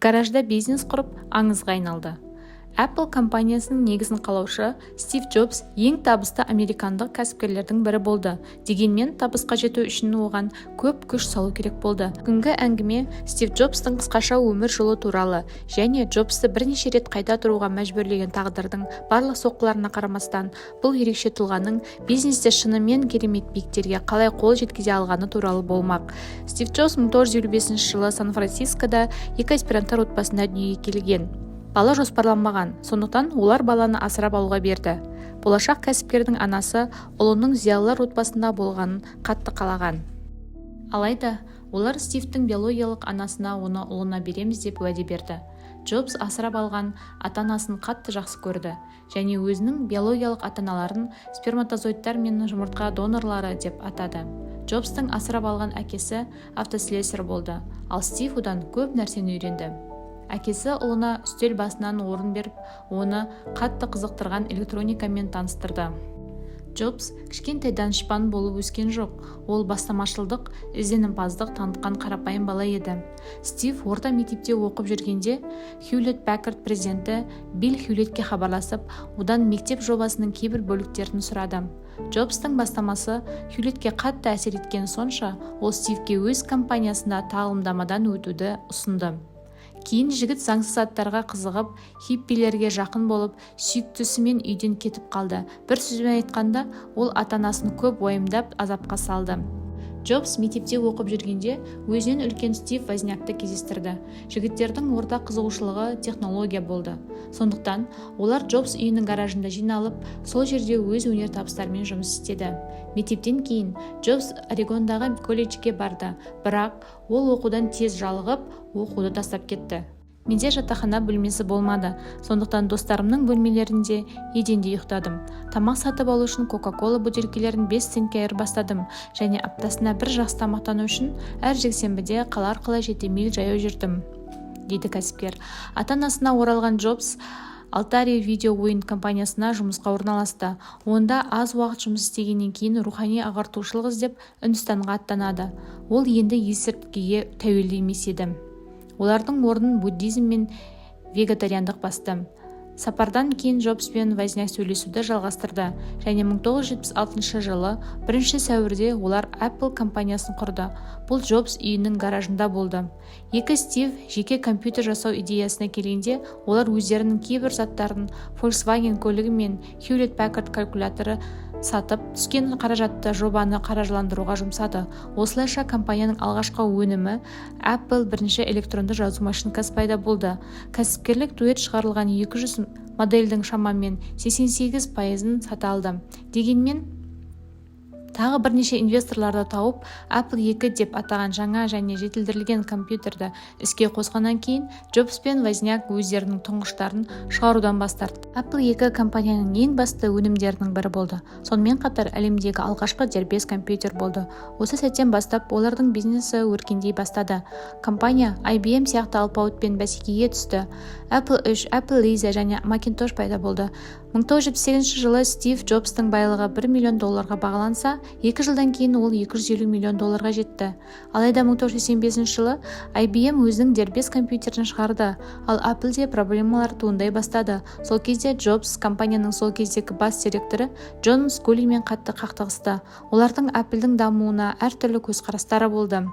гаражда бизнес құрып аңызға айналды. Apple компаниясының негізін қалаушы Стив Джобс ең табысты американдық кәсіпкерлердің бірі болды. Дегенмен табысқа жету үшін оған көп күш салу керек болды. Бүгінгі әңгіме Стив Джобстың қысқаша өмір жолы туралы және Джобсты бірнеше рет қайта тұруға мәжбүрлеген тағдырдың барлық соққыларына қарамастан бұл ерекше тұлғаның бизнесте шынымен керемет биіктерге қалай қол жеткізе алғаны туралы болмақ. Стив Джобс 1955 жылы Сан-Францискода екі аспиранттар отбасында дүниеге келген. Бала жоспарланбаған, сондықтан олар баланы асырап алуға берді. Болашақ кәсіпкердің анасы ұлының зиялылар отбасында болғанын қатты қалаған. Алайда, олар Стивтің биологиялық анасына оны ұлына береміз деп уәде берді. Джобс асырап алған ата-анасын қатты жақсы көрді және өзінің биологиялық ата-аналарын сперматозоидтар мен жұмыртқа донорлары деп атады. Джобстың асырап алған әкесі автослесарь болды, ал Стив одан көп нәрсені үйренді. Әкесі ұлына үстел басынан орын беріп, оны қатты қызықтырған электроникамен таныстырды. Джобс кішкентай данышпан болып өскен жоқ, ол бастамашылдық, ізденімпаздық танытқан қарапайым бала еді. Стив орта мектепте оқып жүргенде Хьюлетт Паккард президенті Билл Хьюлеттке хабарласып, одан мектеп жобасының кейбір бөліктерін сұрады. Джобстың бастамасы Хьюлеттке қатты әсер еткен сонша, ол Стивке өз компаниясында тағылымдамадан өтуді ұсынды. Кейін жігіт заңсыз заттарға қызығып, хиппилерге жақын болып, сүйіктісімен үйден кетіп қалды. Бір сөзбен айтқанда, ол ата-анасын көп уайымдап азапқа салды. Джобс мектепте оқып жүргенде өзінен үлкен Стив Вознякты кездестірді. Жігіттердің ортақ қызығушылығы технология болды. Сондықтан олар Джобс үйінің гаражында жиналып, сол жерде өз өнер табыстарымен жұмыс істеді. Мектептен кейін Джобс Орегондағы колледжге барды, бірақ ол оқудан тез жалығып, оқуды тастап кетті. Менде жатақхана бөлмесі болмады, сондықтан достарымның бөлмелерінде еденде ұйықтадым. Тамақ сатып алу үшін Кока-Кола бөтелкелерін 5 центке айырбастадым және аптасына бір жақсы тамақтану үшін әр жексенбіде қала арқылы 7 миль жаяу жүрдім, дейді кәсіпкер. Ата-анасына оралған Джобс Алтари видео ойын компаниясына жұмысқа орналасты. Онда аз уақыт жұмыс істегеннен кейін рухани ағартушылық іздеп Үндістанға аттанады. Ол енді есірткіге тәуелді емес еді. Олардың орнын буддизм мен вегетариандық басты. Сапардан кейін Джобс пен Возняк сөйлесуді жалғастырды және 1976 жылы 1 сәуірде олар Apple компаниясын құрды. Бұл Джобс үйінің гаражында болды. Екі Стив жеке компьютер жасау идеясына келгенде, олар өздерінің кейбір заттарын Volkswagen көлігі мен Hewlett Packard калькуляторы сатып, түскен қаражатты жобаны қаржыландыруға жұмсады. Осылайша компанияның алғашқы өнімі Apple бірінші электронды жазу машинкасы пайда болды. Кәсіпкерлік дуэт шығарылған 200 модельдің шамамен 88%-ын сата алды. Дегенмен, тағы бірнеше инвесторларды тауып, Apple 2 деп атаған жаңа және жетілдірілген компьютерді іске қосқаннан кейін, Джобс пен Возняк өздерінің тұңғыштарын шығарудан бас тартты. Apple 2 компанияның ең басты өнімдерінің бірі болды. Сонымен қатар әлемдегі алғашқы дербес компьютер болды. Осы сәттен бастап олардың бизнесі өркендей бастады. Компания IBM сияқты алпауытпен бәсекеге түсті. Apple 3, Apple Lisa және Macintosh пайда болды. 1978 жылы Стив Джобстың байлығы $1 миллион бағаланса, 2 жылдан кейін ол $250 миллион жетті. Алайда 1985 жылы IBM өзінің дербес компьютерін шығарды, ал Apple'де проблемалар туындай бастады. Сол кезде Джобс компанияның сол кездегі бас директоры Джон Скулимен қатты қақтығысты. Олардың Apple'дің дамуына әртүрлі көзқарастары болды.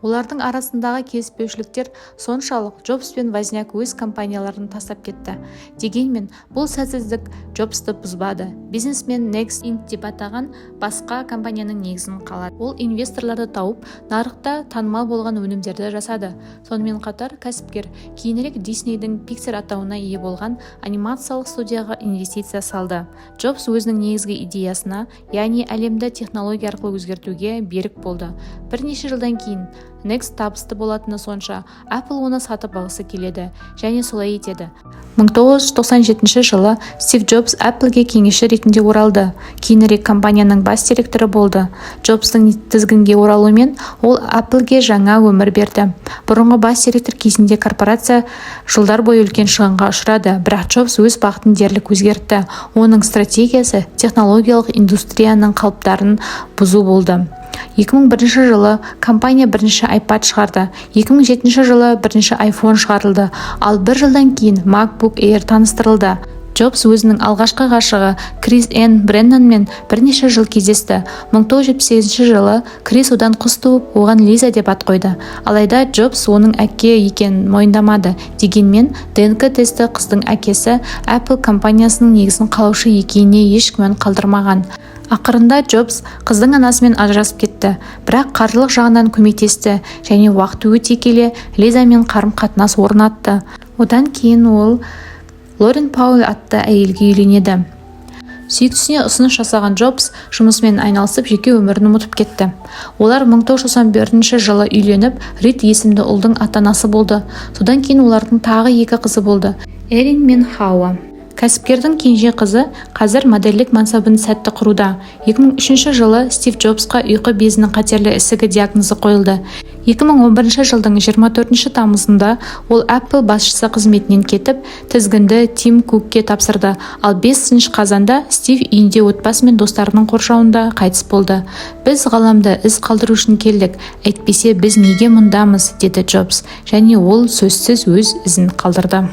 Олардың арасындағы келіспеушіліктер соншалық Джобс пен Возняк өз компанияларын тастап кетті. Дегенмен, бұл сәтсіздік Джобсты бұзбады. Бизнесмен Next Inc. деп атаған басқа компанияның негізін қалады. Ол инвесторларды тауып, нарықта танымал болған өнімдерді жасады. Сонымен қатар кәсіпкер кейінірек Диснейдің Pixar атауына ие болған анимациялық студияға инвестиция салды. Джобс өзінің негізгі идеясына, яғни әлемді технология арқылы өзгертуге берік болды. Бірнеше жылдан кейін Next табысты болатыны сонша, Apple оны сатып алғысы келеді және солай етеді. 1997 жылы Стив Джобс Apple'ге кеңесші ретінде оралды. Кейінірек компанияның бас директоры болды. Джобстың тізгінге оралуымен ол Apple'ге жаңа өмір берді. Бұрынғы бас директор кезінде корпорация жылдар бойы үлкен шығынға ұшырады, бірақ Джобс өз бағытын дерлік өзгертті. Оның стратегиясы технологиялық индустрияның қалыптарын бұзу болды. 2001 жылы компания бірінші iPad шығарды, 2007 жылы бірінші iPhone шығарылды, ал бір жылдан кейін MacBook Air таныстырылды. Джобс өзінің алғашқы ғашығы Крис Энн Бреннанмен бірнеше жыл кездесті. 1978 жылы Крис одан қыз туып, оған Лиза деп ат қойды. Алайда Джобс оның әке екенін мойындамады. Дегенмен, ДНК тесті қыздың әкесі Apple компаниясының негізін қалаушы екеніне еш күмән қалдырмаған. Ақырында Джобс қыздың анасымен ажырасып кетті, бірақ қаржылық жағынан көмектесті және уақыт өте келе Лизамен қарым-қатынас орнатты. Одан кейін ол Лорен Пауль атты әйелге үйленеді. Сүйіктісіне ұсыныс жасаған Джобс жұмысымен айналысып, жеке өмірін ұмытып кетті. Олар 1991 жылы үйленіп, Рид есімді ұлдың ата-анасы болды. Содан кейін олардың тағы 2 қызы болды, Эрин мен Хауа. Кәсіпкердің кенже қызы қазір модельдік мансабын сәтті құруда. 2003 жылы Стив Джобсқа ұйқы безінің қатерлі ісігі диагнозы қойылды. 2011 жылдың 24 тамызында ол Apple басшысы қызметінен кетіп, тізгінді Тим Кукке тапсырды. Ал 5 қазанда Стив үйінде отбасы мен достарының қоршауында қайтыс болды. Біз ғаламда із қалдыру үшін келдік, әйтпесе біз неге мұндамыз, деді Джобс, және ол сөзсіз өз ізін қалдырды.